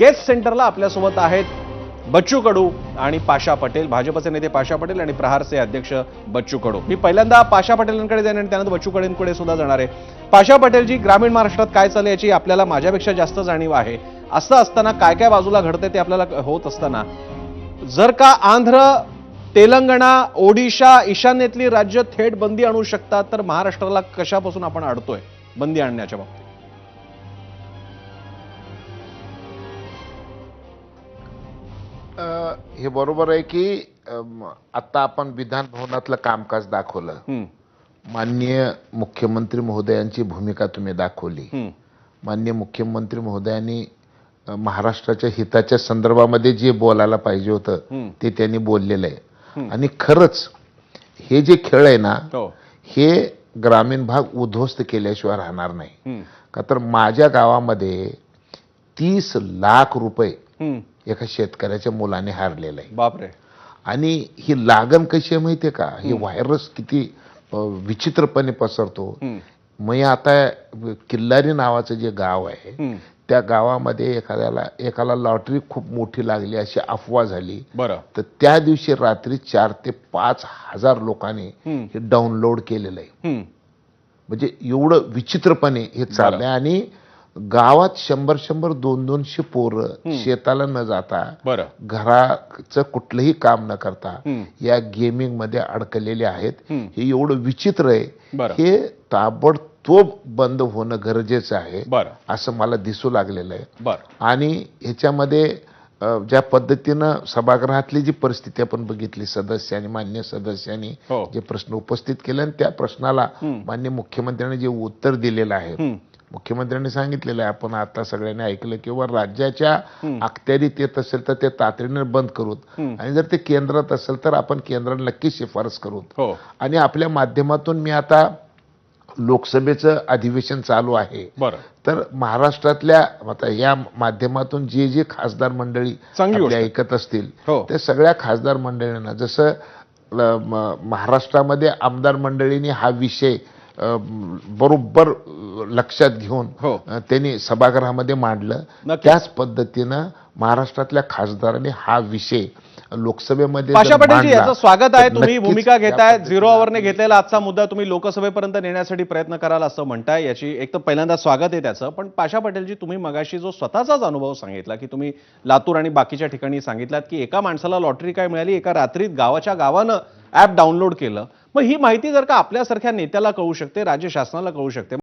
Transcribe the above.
केस सेंटरला आपल्यासोबत आहेत बच्चू कडू आणि पाशा पटेल, भाजपचे नेते पाशा पटेल आणि प्रहारचे अध्यक्ष बच्चू कडू। मी पहिल्यांदा पाशा पटेलांकडे जाईन आणि त्यानंतर बच्चू कडूंकडे सुद्धा जाणार आहे। पाशा पटेलजी, ग्रामीण महाराष्ट्रात काय चालले याची आपल्याला माझ्यापेक्षा जास्त जाणीव आहे। असं असताना काय काय बाजूला घडते ते आपल्याला होत असताना जर का आंध्र, तेलंगणा, ओडिशा, ईशान्येतली राज्य थेट बंदी आणू शकतात तर महाराष्ट्राला कशापासून आपण अडतोय बंदी आणण्याच्या बाबतीत? हे बरोबर आहे की आता आपण विधान भवनातलं कामकाज दाखवलं। माननीय मुख्यमंत्री महोदयांची भूमिका तुम्ही दाखवली। माननीय मुख्यमंत्री महोदयांनी महाराष्ट्राच्या हिताच्या संदर्भामध्ये जे बोलायला पाहिजे होतं ते त्यांनी बोललेलं आहे। आणि खरंच हे जे खेळ आहे ना, हे ग्रामीण भाग उद्ध्वस्त केल्याशिवाय राहणार नाही। का तर माझ्या गावामध्ये 30 लाख रुपये एका शेतकऱ्याच्या मुलाने हारलेलं आहे। बापरे। आणि ही लागण कशी आहे माहितीये का? हे व्हायरस किती विचित्रपणे पसरतो। मी आता किल्लारी नावाचं जे गाव आहे त्या गावामध्ये एकाला लॉटरी खूप मोठी लागली अशी अफवा झाली। तर त्या दिवशी रात्री 4 ते 5 हजार लोकांनी हे डाउनलोड केलेलं आहे। म्हणजे एवढं विचित्रपणे हे चाललंय। आणि गावात 100-100, 200-200 पोरं शेताला न जाता, घराचं कुठलंही काम न करता या गेमिंग मध्ये अडकलेले आहेत। हे एवढं विचित्र आहे, हे ताबडतोब बंद होणं गरजेचं आहे असं मला दिसू लागलेलं आहे। आणि ह्याच्यामध्ये ज्या पद्धतीनं सभागृहातली जी परिस्थिती आपण बघितली, सदस्यांनी, मान्य सदस्यांनी जे प्रश्न उपस्थित केले आणि त्या प्रश्नाला मान्य मुख्यमंत्र्यांनी जे उत्तर दिलेलं आहे, मुख्यमंत्र्यांनी सांगितलेलं आहे, आपण आता सगळ्यांनी ऐकलं किंवा राज्याच्या अखत्यारीत येत असेल तर ते तातडीने बंद करू, आणि जर ते केंद्रात असेल तर आपण केंद्राला नक्की शिफारस करू। आणि आपल्या माध्यमातून मी आता लोकसभेचं अधिवेशन चालू आहे, तर महाराष्ट्रातल्या आता या माध्यमातून जे जे खासदार मंडळी ऐकत असतील त्या सगळ्या खासदार मंडळींना, जसं महाराष्ट्रामध्ये आमदार मंडळींनी हा विषय बरोबर लक्षात घेऊन त्यांनी सभागृहामध्ये मांडलं, त्याच पद्धतीनं महाराष्ट्रातल्या खासदारांनी हा विषय लोकसभेमध्ये पाशा पटेलजी, याचं स्वागत आहे। तुम्ही भूमिका घेताय, 0 आवरने घेतलेला आजचा मुद्दा तुम्ही लोकसभेपर्यंत नेण्यासाठी प्रयत्न कराल असं म्हणताय, याची एक तर पहिल्यांदा स्वागत आहे त्याचं। पण पाशा पटेलजी, तुम्ही मगाशी जो स्वतःचाच अनुभव सांगितला की तुम्ही लातूर आणि बाकीच्या ठिकाणी सांगितलात की एका माणसाला लॉटरी काय मिळाली, एका रात्रीत गावाच्या गावानं ऍप डाउनलोड केलं। मग ही माहिती जर का आपल्यासारख्या नेत्याला कळू शकते, राज्य शासनाला कळू शकते,